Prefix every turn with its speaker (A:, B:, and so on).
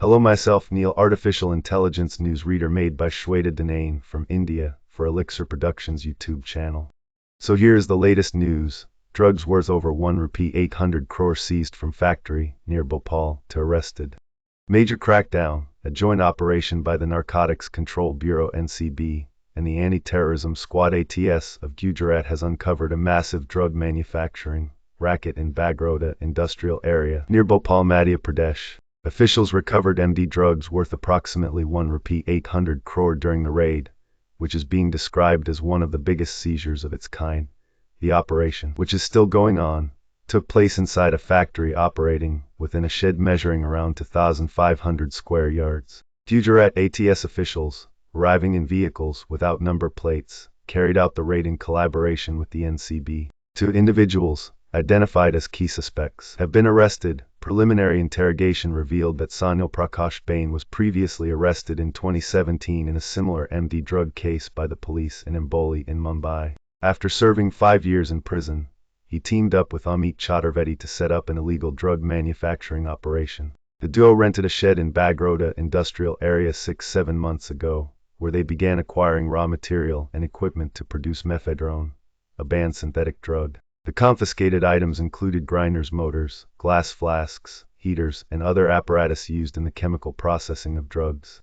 A: Hello, myself Neil, artificial intelligence newsreader made by Shweta Danane from India for Elixir Productions YouTube channel. So here is the latest news. Drugs worth over 1 rupee 800 crore seized from factory near Bhopal to arrested. Major crackdown, a joint operation by the Narcotics Control Bureau (NCB) and the Anti-Terrorism Squad (ATS) of Gujarat has uncovered a massive drug manufacturing racket in Bagroda industrial area near Bhopal, Madhya Pradesh. Officials recovered MD drugs worth approximately 1 rupee 800 crore during the raid, which is being described as one of the biggest seizures of its kind. The operation, which is still going on, took place inside a factory operating within a shed measuring around 2,500 square yards. Gujarat ATS officials, arriving in vehicles without number plates, carried out the raid in collaboration with the NCB. 2 individuals, identified as key suspects, have been arrested. Preliminary interrogation revealed that Sanil Prakash Bain was previously arrested in 2017 in a similar MD drug case by the police in Amboli in Mumbai. After serving 5 years in prison, he teamed up with Amit Chaturvedi to set up an illegal drug manufacturing operation. The duo rented a shed in Bagroda industrial area 6-7 months ago, where they began acquiring raw material and equipment to produce mephedrone, a banned synthetic drug. The confiscated items included grinders, motors, glass flasks, heaters, and other apparatus used in the chemical processing of drugs.